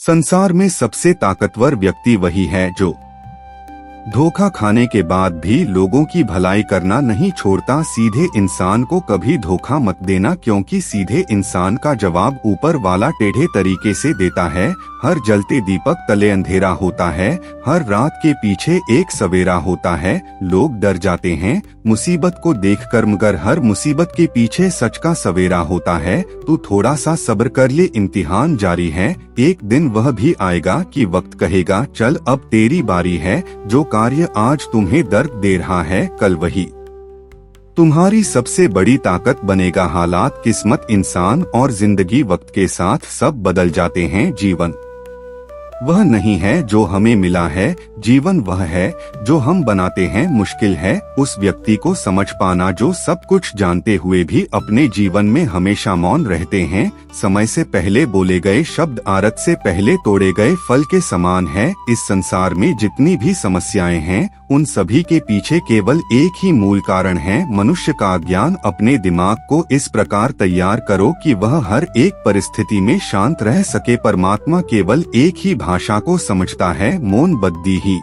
संसार में सबसे ताकतवर व्यक्ति वही है जो धोखा खाने के बाद भी लोगों की भलाई करना नहीं छोड़ता। सीधे इंसान को कभी धोखा मत देना, क्योंकि सीधे इंसान का जवाब ऊपर वाला टेढ़े तरीके से देता है। हर जलते दीपक तले अंधेरा होता है, हर रात के पीछे एक सवेरा होता है। लोग डर जाते हैं मुसीबत को देखकर, मगर हर मुसीबत के पीछे सच का सवेरा होता है। तू थोड़ा सा सब्र कर ले, इम्तिहान जारी है। एक दिन वह भी आएगा कि वक्त कहेगा चल अब तेरी बारी है। जो कार्य आज तुम्हें दर्द दे रहा है, कल वही तुम्हारी सबसे बड़ी ताकत बनेगा। हालात, किस्मत, इंसान और जिंदगी वक्त के साथ सब बदल जाते हैं। जीवन वह नहीं है जो हमें मिला है, जीवन वह है जो हम बनाते हैं। मुश्किल है उस व्यक्ति को समझ पाना जो सब कुछ जानते हुए भी अपने जीवन में हमेशा मौन रहते हैं। समय से पहले बोले गए शब्द आरत से पहले तोड़े गए फल के समान है। इस संसार में जितनी भी समस्याएं हैं, उन सभी के पीछे केवल एक ही मूल कारण है, मनुष्य का ज्ञान। अपने दिमाग को इस प्रकार तैयार करो कि वह हर एक परिस्थिति में शांत रह सके। परमात्मा केवल एक ही भाषा को समझता है, मौन बद्दी ही।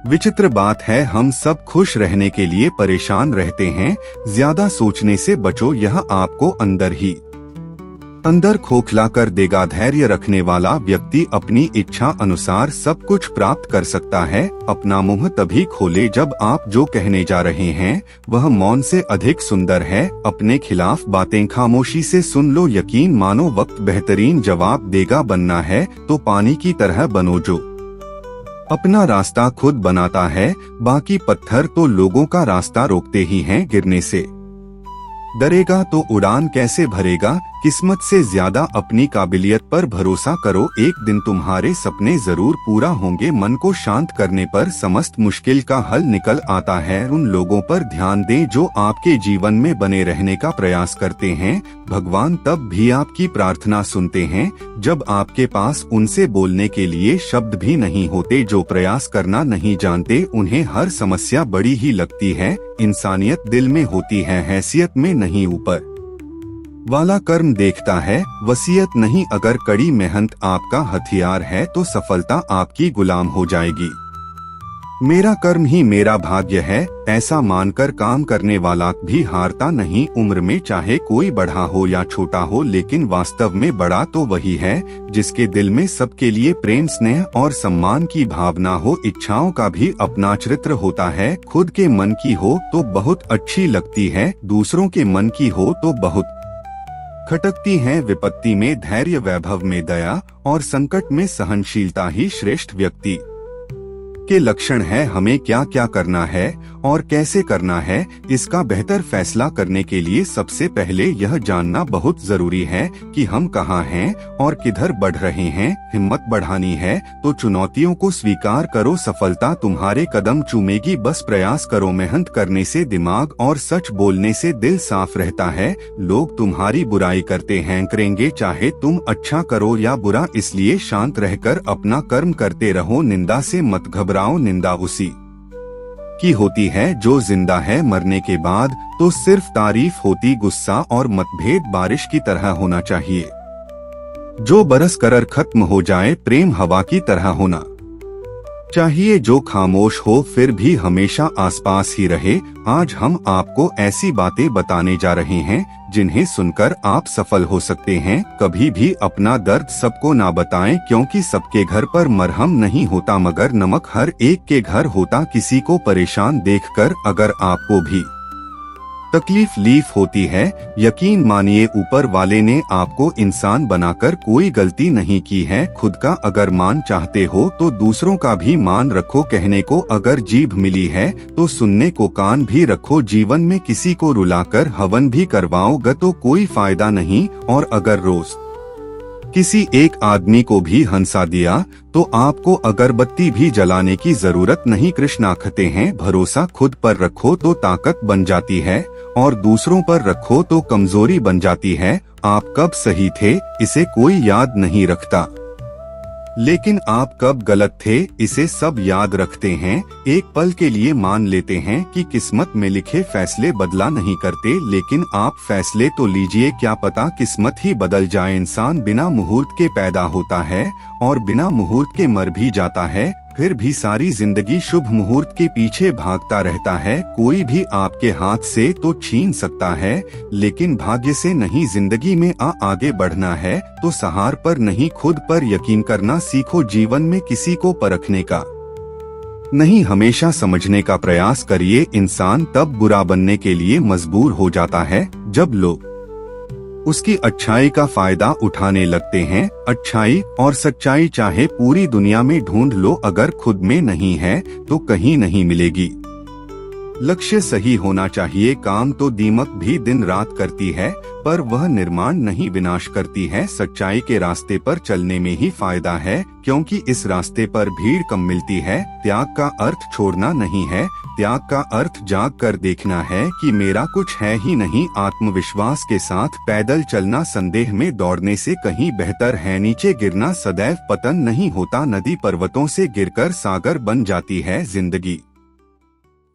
विचित्र बात है, हम सब खुश रहने के लिए परेशान रहते हैं। ज्यादा सोचने से बचो, यह आपको अंदर खोखला कर देगा। धैर्य रखने वाला व्यक्ति अपनी इच्छा अनुसार सब कुछ प्राप्त कर सकता है। अपना मुंह तभी खोले जब आप जो कहने जा रहे हैं वह मौन से अधिक सुंदर है। अपने खिलाफ बातें खामोशी से सुन लो, यकीन मानो वक्त बेहतरीन जवाब देगा। बनना है तो पानी की तरह बनो जो अपना रास्ता खुद बनाता है। बाकी पत्थर तो लोगों का रास्ता रोकते ही हैं गिरने से। डरेगा तो उड़ान कैसे भरेगा। किस्मत से ज्यादा अपनी काबिलियत पर भरोसा करो, एक दिन तुम्हारे सपने जरूर पूरा होंगे। मन को शांत करने पर समस्त मुश्किल का हल निकल आता है। उन लोगों पर ध्यान दें जो आपके जीवन में बने रहने का प्रयास करते हैं। भगवान तब भी आपकी प्रार्थना सुनते हैं जब आपके पास उनसे बोलने के लिए शब्द भी नहीं होते। जो प्रयास करना नहीं जानते उन्हें हर समस्या बड़ी ही लगती है। इंसानियत दिल में होती है, हैसियत में नहीं। ऊपर वाला कर्म देखता है, वसीयत नहीं। अगर कड़ी मेहनत आपका हथियार है तो सफलता आपकी गुलाम हो जाएगी। मेरा कर्म ही मेरा भाग्य है, ऐसा मानकर काम करने वाला भी हारता नहीं। उम्र में चाहे कोई बड़ा हो या छोटा हो, लेकिन वास्तव में बड़ा तो वही है जिसके दिल में सबके लिए प्रेम, स्नेह और सम्मान की भावना हो। इच्छाओं का भी अपना चरित्र होता है। खुद के मन की हो तो बहुत अच्छी लगती है, दूसरों के मन की हो तो बहुत खटकती है। विपत्ति में धैर्य, वैभव में दया और संकट में सहनशीलता ही श्रेष्ठ व्यक्ति के लक्षण है। हमें क्या क्या करना है और कैसे करना है, इसका बेहतर फैसला करने के लिए सबसे पहले यह जानना बहुत जरूरी है कि हम कहाँ हैं और किधर बढ़ रहे हैं। हिम्मत बढ़ानी है तो चुनौतियों को स्वीकार करो, सफलता तुम्हारे कदम चूमेगी। बस प्रयास करो, मेहनत करने से दिमाग और सच बोलने से दिल साफ रहता है। लोग तुम्हारी बुराई करते हैं, करेंगे, चाहे तुम अच्छा करो या बुरा। इसलिए शांत रहकर अपना कर्म करते रहो। निंदा से मत घबराओ, निंदा उसी की होती है जो जिंदा है। मरने के बाद तो सिर्फ तारीफ होती। गुस्सा और मतभेद बारिश की तरह होना चाहिए जो बरस कर खत्म हो जाए। प्रेम हवा की तरह होना चाहिए जो खामोश हो फिर भी हमेशा आसपास ही रहे। आज हम आपको ऐसी बातें बताने जा रहे हैं जिन्हें सुनकर आप सफल हो सकते हैं। कभी भी अपना दर्द सबको ना बताएं, क्योंकि सबके घर पर मरहम नहीं होता, मगर नमक हर एक के घर होता। किसी को परेशान देखकर अगर आपको भी तकलीफ होती है, यकीन मानिए ऊपर वाले ने आपको इंसान बनाकर कोई गलती नहीं की है। खुद का अगर मान चाहते हो तो दूसरों का भी मान रखो। कहने को अगर जीभ मिली है तो सुनने को कान भी रखो। जीवन में किसी को रुलाकर हवन भी करवाओगे तो कोई फायदा नहीं, और अगर रोज किसी एक आदमी को भी हंसा दिया तो आपको अगरबत्ती भी जलाने की जरूरत नहीं। कृष्णा कहते हैं, भरोसा खुद पर रखो तो ताकत बन जाती है और दूसरों पर रखो तो कमजोरी बन जाती है। आप कब सही थे इसे कोई याद नहीं रखता, लेकिन आप कब गलत थे इसे सब याद रखते हैं। एक पल के लिए मान लेते हैं कि किस्मत में लिखे फैसले बदला नहीं करते, लेकिन आप फैसले तो लीजिए, क्या पता किस्मत ही बदल जाए। इंसान बिना मुहूर्त के पैदा होता है और बिना मुहूर्त के मर भी जाता है, फिर भी सारी जिंदगी शुभ मुहूर्त के पीछे भागता रहता है। कोई भी आपके हाथ से तो छीन सकता है, लेकिन भाग्य से नहीं। जिंदगी में आगे बढ़ना है तो सहार पर नहीं, खुद पर यकीन करना सीखो। जीवन में किसी को परखने का नहीं, हमेशा समझने का प्रयास करिए। इंसान तब बुरा बनने के लिए मजबूर हो जाता है जब लोग उसकी अच्छाई का फायदा उठाने लगते हैं। अच्छाई और सच्चाई चाहे पूरी दुनिया में ढूंढ लो, अगर खुद में नहीं है तो कहीं नहीं मिलेगी। लक्ष्य सही होना चाहिए। काम तो दीमक भी दिन रात करती है, पर वह निर्माण नहीं विनाश करती है। सच्चाई के रास्ते पर चलने में ही फायदा है, क्योंकि इस रास्ते पर भीड़ कम मिलती है। त्याग का अर्थ छोड़ना नहीं है, त्याग का अर्थ जाग कर देखना है कि मेरा कुछ है ही नहीं। आत्मविश्वास के साथ पैदल चलना संदेह में दौड़ने से कहीं बेहतर है। नीचे गिरना सदैव पतन नहीं होता, नदी पर्वतों से गिरकर सागर बन जाती है। जिंदगी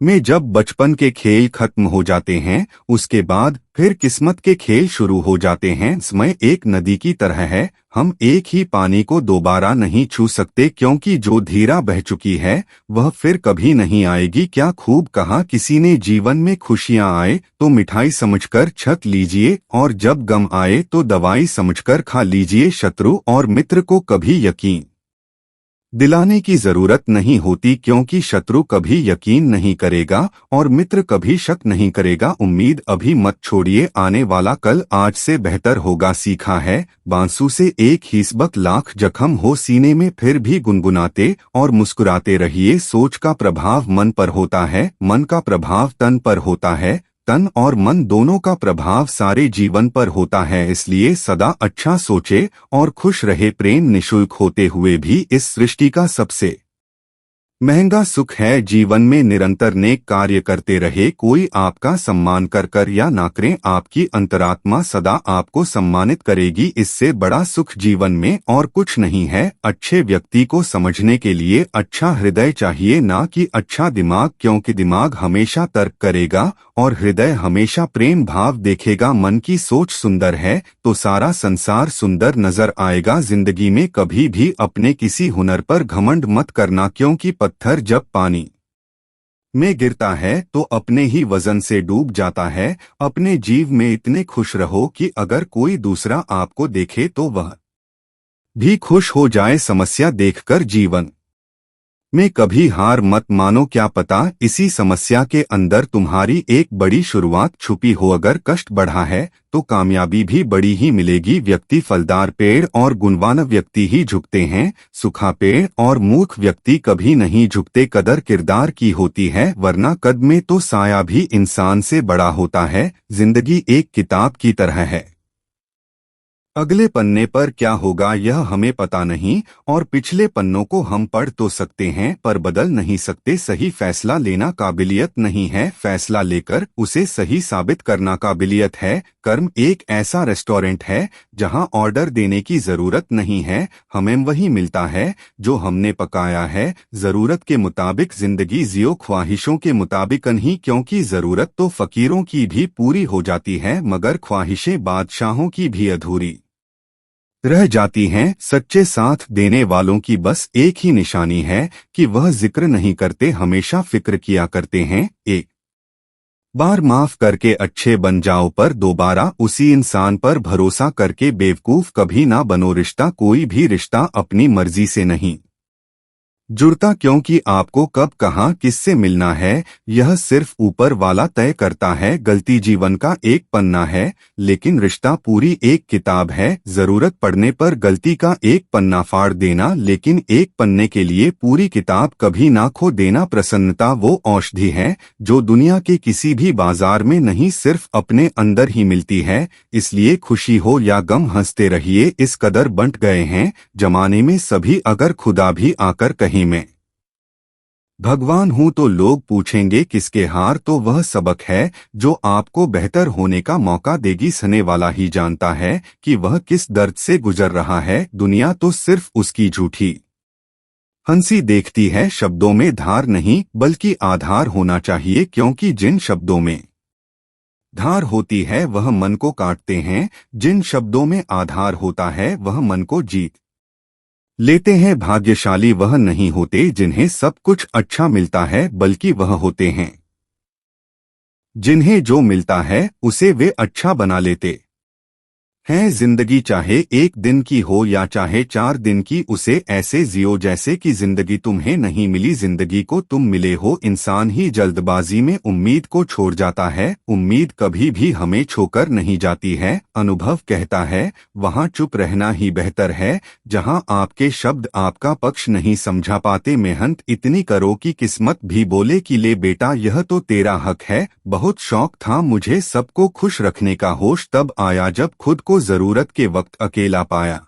में जब बचपन के खेल खत्म हो जाते हैं, उसके बाद फिर किस्मत के खेल शुरू हो जाते हैं। समय एक नदी की तरह है, हम एक ही पानी को दोबारा नहीं छू सकते, क्योंकि जो धीरा बह चुकी है वह फिर कभी नहीं आएगी। क्या खूब कहा किसी ने, जीवन में खुशियां आए तो मिठाई समझकर छक लीजिए, और जब गम आए तो दवाई समझकर खा लीजिए। शत्रु और मित्र को कभी यकीन दिलाने की जरूरत नहीं होती, क्योंकि शत्रु कभी यकीन नहीं करेगा और मित्र कभी शक नहीं करेगा। उम्मीद अभी मत छोड़िए, आने वाला कल आज से बेहतर होगा। सीखा है बांसु से एक ही सबक, लाख जख्म हो सीने में फिर भी गुनगुनाते और मुस्कुराते रहिए। सोच का प्रभाव मन पर होता है, मन का प्रभाव तन पर होता है, तन और मन दोनों का प्रभाव सारे जीवन पर होता है। इसलिए सदा अच्छा सोचे और खुश रहे। प्रेम निशुल्क होते हुए भी इस सृष्टि का सबसे महंगा सुख है। जीवन में निरंतर नेक कार्य करते रहे, कोई आपका सम्मान कर या ना करे, आपकी अंतरात्मा सदा आपको सम्मानित करेगी। इससे बड़ा सुख जीवन में और कुछ नहीं है। अच्छे व्यक्ति को समझने के लिए अच्छा हृदय चाहिए, ना कि अच्छा दिमाग, क्योंकि दिमाग हमेशा तर्क करेगा और हृदय हमेशा प्रेम भाव देखेगा। मन की सोच सुंदर है तो सारा संसार सुंदर नजर आएगा। जिंदगी में कभी भी अपने किसी हुनर पर घमंड मत करना, क्योंकि पत्थर जब पानी में गिरता है तो अपने ही वजन से डूब जाता है। अपने जीव में इतने खुश रहो कि अगर कोई दूसरा आपको देखे तो वह भी खुश हो जाए। समस्या देखकर जीवन में कभी हार मत मानो, क्या पता इसी समस्या के अंदर तुम्हारी एक बड़ी शुरुआत छुपी हो। अगर कष्ट बढ़ा है तो कामयाबी भी बड़ी ही मिलेगी। व्यक्ति फलदार पेड़ और गुणवान व्यक्ति ही झुकते हैं, सूखा पेड़ और मूर्ख व्यक्ति कभी नहीं झुकते। कदर किरदार की होती है, वरना कद में तो साया भी इंसान से बड़ा होता है। जिंदगी एक किताब की तरह है, अगले पन्ने पर क्या होगा यह हमें पता नहीं, और पिछले पन्नों को हम पढ़ तो सकते हैं पर बदल नहीं सकते। सही फैसला लेना काबिलियत नहीं है, फैसला लेकर उसे सही साबित करना काबिलियत है। कर्म एक ऐसा रेस्टोरेंट है जहां ऑर्डर देने की जरूरत नहीं है, हमें वही मिलता है जो हमने पकाया है। जरूरत के मुताबिक जिंदगी जियो, ख्वाहिशों के मुताबिक नहीं, क्योंकि जरूरत तो फकीरों की भी पूरी हो जाती है, मगर ख्वाहिशें बादशाहों की भी अधूरी रह जाती हैं। सच्चे साथ देने वालों की बस एक ही निशानी है कि वह जिक्र नहीं करते, हमेशा फिक्र किया करते हैं। एक बार माफ करके अच्छे बन जाओ, पर दोबारा उसी इंसान पर भरोसा करके बेवकूफ कभी ना बनो। रिश्ता कोई भी रिश्ता अपनी मर्जी से नहीं जुड़ता, क्योंकि आपको कब कहाँ किससे मिलना है यह सिर्फ ऊपर वाला तय करता है। गलती जीवन का एक पन्ना है, लेकिन रिश्ता पूरी एक किताब है। जरूरत पड़ने पर गलती का एक पन्ना फाड़ देना, लेकिन एक पन्ने के लिए पूरी किताब कभी ना खो देना। प्रसन्नता वो औषधि है जो दुनिया के किसी भी बाजार में नहीं, सिर्फ अपने अंदर ही मिलती है। इसलिए खुशी हो या गम हंसते रहिए, इस कदर बंट गए हैं जमाने में सभी, अगर खुदा भी आकर कहीं में भगवान हूं तो लोग पूछेंगे किसके हार, तो वह सबक है जो आपको बेहतर होने का मौका देगी। सने वाला ही जानता है कि वह किस दर्द से गुजर रहा है, दुनिया तो सिर्फ उसकी झूठी हंसी देखती है। शब्दों में धार नहीं बल्कि आधार होना चाहिए, क्योंकि जिन शब्दों में धार होती है वह मन को काटते हैं, जिन शब्दों में आधार होता है वह मन को जीत लेते हैं। भाग्यशाली वह नहीं होते जिन्हें सब कुछ अच्छा मिलता है, बल्कि वह होते हैं जिन्हें जो मिलता है उसे वे अच्छा बना लेते हैं। जिंदगी चाहे एक दिन की हो या चाहे 4 दिन की, उसे ऐसे जियो जैसे कि जिंदगी तुम्हें नहीं मिली, जिंदगी को तुम मिले हो। इंसान ही जल्दबाजी में उम्मीद को छोड़ जाता है, उम्मीद कभी भी हमें छोकर नहीं जाती है। अनुभव कहता है वहाँ चुप रहना ही बेहतर है, जहाँ आपके शब्द आपका पक्ष नहीं समझा पाते। मेहनत इतनी करो कि किस्मत भी बोले कि ले बेटा यह तो तेरा हक है। बहुत शौक था मुझे सबको खुश रखने का, होश तब आया जब खुद को जरूरत के वक्त अकेला पाया।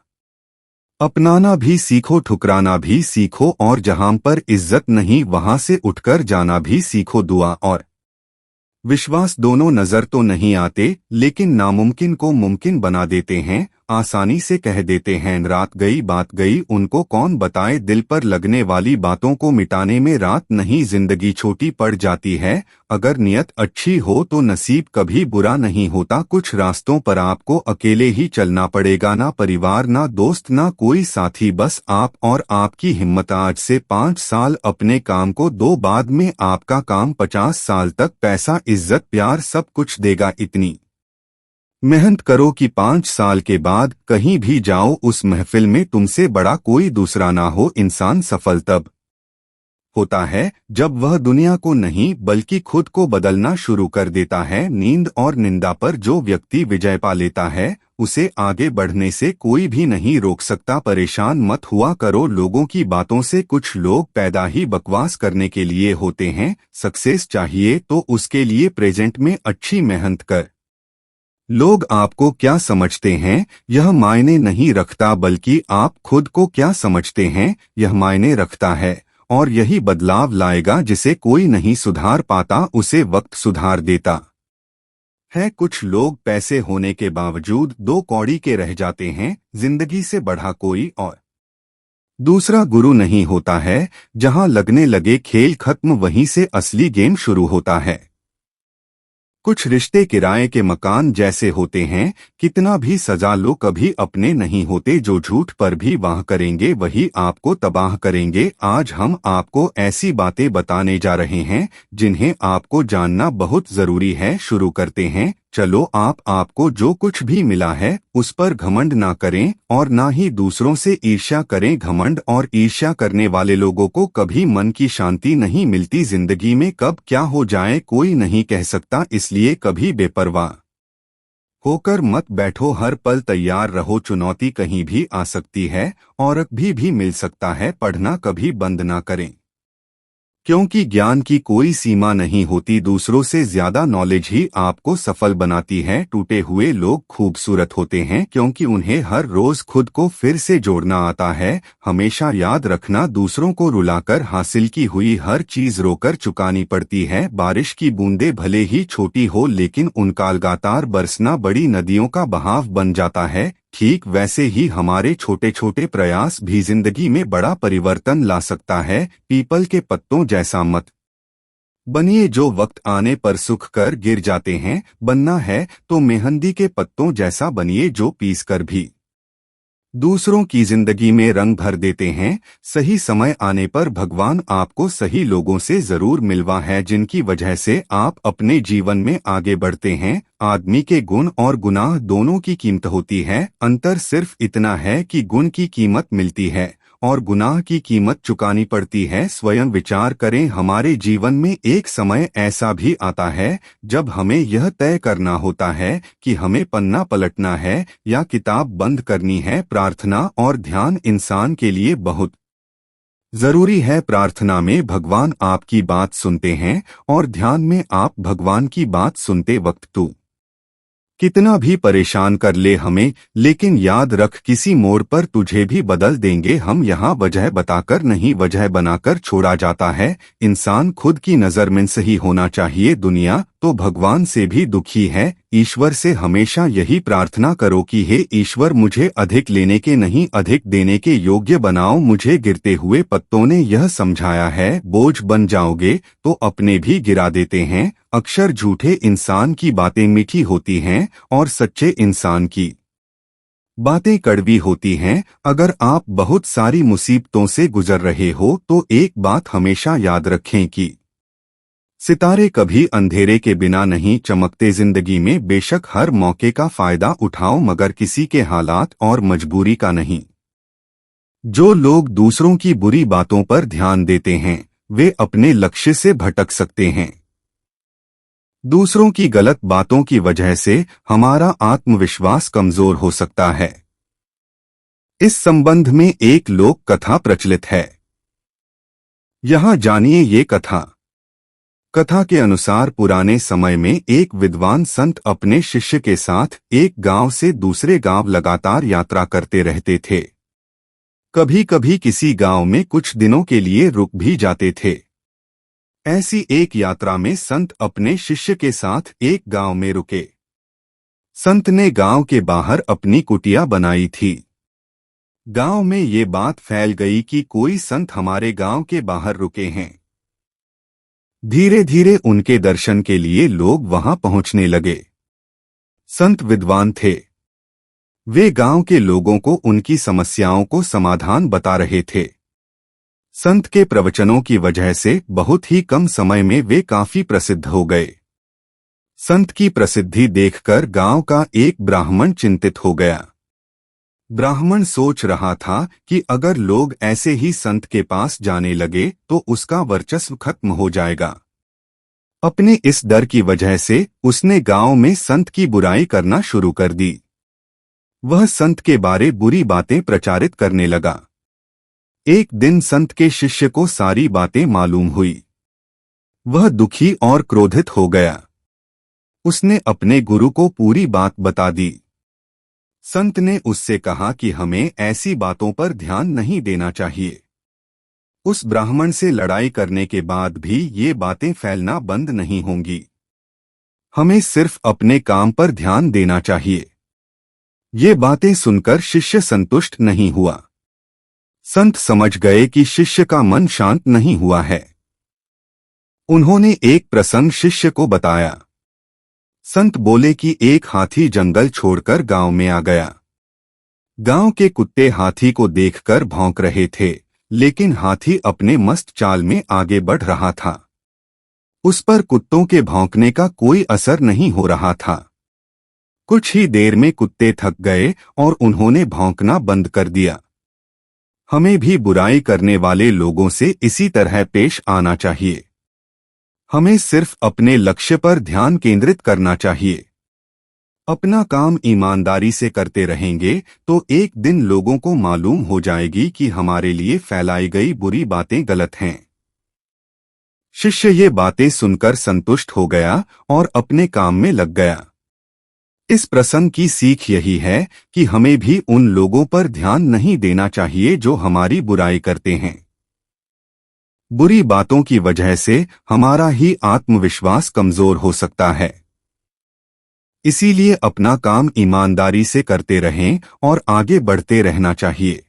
अपनाना भी सीखो, ठुकराना भी सीखो, और जहां पर इज्जत नहीं वहां से उठकर जाना भी सीखो। दुआ और विश्वास दोनों नजर तो नहीं आते, लेकिन नामुमकिन को मुमकिन बना देते हैं। आसानी से कह देते हैं रात गई बात गई, उनको कौन बताए दिल पर लगने वाली बातों को मिटाने में रात नहीं। जिंदगी छोटी पड़ जाती है, अगर नियत अच्छी हो तो नसीब कभी बुरा नहीं होता। कुछ रास्तों पर आपको अकेले ही चलना पड़ेगा, ना परिवार ना दोस्त ना कोई साथी, बस आप और आपकी हिम्मत। आज से 5 साल अपने काम को दो, बाद में आपका काम 50 साल तक पैसा इज्जत प्यार सब कुछ देगा। इतनी मेहनत करो कि 5 साल के बाद कहीं भी जाओ उस महफिल में तुमसे बड़ा कोई दूसरा ना हो। इंसान सफल तब होता है जब वह दुनिया को नहीं बल्कि खुद को बदलना शुरू कर देता है। नींद और निंदा पर जो व्यक्ति विजय पा लेता है उसे आगे बढ़ने से कोई भी नहीं रोक सकता। परेशान मत हुआ करो लोगों की बातों से, कुछ लोग पैदा ही बकवास करने के लिए होते हैं। सक्सेस चाहिए तो उसके लिए प्रेजेंट में अच्छी मेहनत कर। लोग आपको क्या समझते हैं यह मायने नहीं रखता, बल्कि आप खुद को क्या समझते हैं यह मायने रखता है। और यही बदलाव लाएगा जिसे कोई नहीं सुधार पाता, उसे वक्त सुधार देता है। कुछ लोग पैसे होने के बावजूद 2 कौड़ी के रह जाते हैं। जिंदगी से बढ़ा कोई और दूसरा गुरु नहीं होता है। जहां लगने लगे खेल खत्म वहीं से असली गेम शुरू होता है। कुछ रिश्ते किराए के मकान जैसे होते हैं, कितना भी सजा लो कभी अपने नहीं होते। जो झूठ पर भी वाह करेंगे वही आपको तबाह करेंगे। आज हम आपको ऐसी बातें बताने जा रहे हैं जिन्हें आपको जानना बहुत जरूरी है। शुरू करते हैं। चलो आपको जो कुछ भी मिला है उस पर घमंड ना करें और ना ही दूसरों से ईर्ष्या करें। घमंड और ईर्ष्या करने वाले लोगों को कभी मन की शांति नहीं मिलती। जिंदगी में कब क्या हो जाए कोई नहीं कह सकता, इसलिए कभी बेपरवाह होकर मत बैठो। हर पल तैयार रहो, चुनौती कहीं भी आ सकती है और भी मिल सकता है। पढ़ना कभी बंद ना करें, क्योंकि ज्ञान की कोई सीमा नहीं होती। दूसरों से ज्यादा नॉलेज ही आपको सफल बनाती है। टूटे हुए लोग खूबसूरत होते हैं क्योंकि उन्हें हर रोज खुद को फिर से जोड़ना आता है। हमेशा याद रखना, दूसरों को रुलाकर हासिल की हुई हर चीज रोकर चुकानी पड़ती है। बारिश की बूंदें भले ही छोटी हो लेकिन उनका लगातार बरसना बड़ी नदियों का बहाव बन जाता है। ठीक वैसे ही हमारे छोटे छोटे प्रयास भी जिंदगी में बड़ा परिवर्तन ला सकता है। पीपल के पत्तों जैसा मत बनिए जो वक्त आने पर सूख कर गिर जाते हैं। बनना है तो मेहंदी के पत्तों जैसा बनिए जो पीस कर भी दूसरों की जिंदगी में रंग भर देते हैं। सही समय आने पर भगवान आपको सही लोगों से जरूर मिलवा है, जिनकी वजह से आप अपने जीवन में आगे बढ़ते हैं। आदमी के गुण और गुनाह दोनों की कीमत होती है। अंतर सिर्फ इतना है कि गुण की कीमत मिलती है और गुनाह की कीमत चुकानी पड़ती है। स्वयं विचार करें, हमारे जीवन में एक समय ऐसा भी आता है जब हमें यह तय करना होता है कि हमें पन्ना पलटना है या किताब बंद करनी है। प्रार्थना और ध्यान इंसान के लिए बहुत जरूरी है। प्रार्थना में भगवान आपकी बात सुनते हैं और ध्यान में आप भगवान की बात सुनते वक्त तू कितना भी परेशान कर ले हमें, लेकिन याद रख किसी मोड़ पर तुझे भी बदल देंगे हम। यहाँ वजह बताकर नहीं वजह बनाकर छोड़ा जाता है। इंसान खुद की नजर में सही होना चाहिए, दुनिया तो भगवान से भी दुखी है। ईश्वर से हमेशा यही प्रार्थना करो कि हे ईश्वर मुझे अधिक लेने के नहीं अधिक देने के योग्य बनाओ। मुझे गिरते हुए पत्तों ने यह समझाया है, बोझ बन जाओगे तो अपने भी गिरा देते हैं। अक्सर झूठे इंसान की बातें मीठी होती हैं और सच्चे इंसान की बातें कड़वी होती हैं। अगर आप बहुत सारी मुसीबतों से गुजर रहे हो तो एक बात हमेशा याद रखें कि सितारे कभी अंधेरे के बिना नहीं चमकते। जिंदगी में बेशक हर मौके का फायदा उठाओ, मगर किसी के हालात और मजबूरी का नहीं। जो लोग दूसरों की बुरी बातों पर ध्यान देते हैं वे अपने लक्ष्य से भटक सकते हैं। दूसरों की गलत बातों की वजह से हमारा आत्मविश्वास कमजोर हो सकता है। इस संबंध में एक लोक कथा प्रचलित है, यहाँ जानिए ये कथा। कथा के अनुसार पुराने समय में एक विद्वान संत अपने शिष्य के साथ एक गांव से दूसरे गांव लगातार यात्रा करते रहते थे। कभी कभी किसी गांव में कुछ दिनों के लिए रुक भी जाते थे। ऐसी एक यात्रा में संत अपने शिष्य के साथ एक गांव में रुके। संत ने गांव के बाहर अपनी कुटिया बनाई थी। गांव में ये बात फैल गई कि कोई संत हमारे गांव के बाहर रुके हैं। धीरे धीरे उनके दर्शन के लिए लोग वहां पहुंचने लगे। संत विद्वान थे, वे गांव के लोगों को उनकी समस्याओं को समाधान बता रहे थे। संत के प्रवचनों की वजह से बहुत ही कम समय में वे काफी प्रसिद्ध हो गए। संत की प्रसिद्धि देखकर गांव का एक ब्राह्मण चिंतित हो गया। ब्राह्मण सोच रहा था कि अगर लोग ऐसे ही संत के पास जाने लगे तो उसका वर्चस्व खत्म हो जाएगा। अपने इस डर की वजह से उसने गांव में संत की बुराई करना शुरू कर दी। वह संत के बारे बुरी बातें प्रचारित करने लगा। एक दिन संत के शिष्य को सारी बातें मालूम हुई। वह दुखी और क्रोधित हो गया। उसने अपने गुरु को पूरी बात बता दी। संत ने उससे कहा कि हमें ऐसी बातों पर ध्यान नहीं देना चाहिए। उस ब्राह्मण से लड़ाई करने के बाद भी ये बातें फैलना बंद नहीं होंगी। हमें सिर्फ अपने काम पर ध्यान देना चाहिए। ये बातें सुनकर शिष्य संतुष्ट नहीं हुआ। संत समझ गए कि शिष्य का मन शांत नहीं हुआ है। उन्होंने एक प्रसंग शिष्य को बताया। संत बोले कि एक हाथी जंगल छोड़कर गांव में आ गया। गांव के कुत्ते हाथी को देखकर भौंक रहे थे, लेकिन हाथी अपने मस्त चाल में आगे बढ़ रहा था। उस पर कुत्तों के भौंकने का कोई असर नहीं हो रहा था। कुछ ही देर में कुत्ते थक गए और उन्होंने भौंकना बंद कर दिया। हमें भी बुराई करने वाले लोगों से इसी तरह पेश आना चाहिए। हमें सिर्फ अपने लक्ष्य पर ध्यान केंद्रित करना चाहिए। अपना काम ईमानदारी से करते रहेंगे तो एक दिन लोगों को मालूम हो जाएगी कि हमारे लिए फैलाई गई बुरी बातें गलत हैं। शिष्य ये बातें सुनकर संतुष्ट हो गया और अपने काम में लग गया। इस प्रसंग की सीख यही है कि हमें भी उन लोगों पर ध्यान नहीं देना चाहिए जो हमारी बुराई करते हैं। बुरी बातों की वजह से हमारा ही आत्मविश्वास कमजोर हो सकता है। इसीलिए अपना काम ईमानदारी से करते रहें और आगे बढ़ते रहना चाहिए।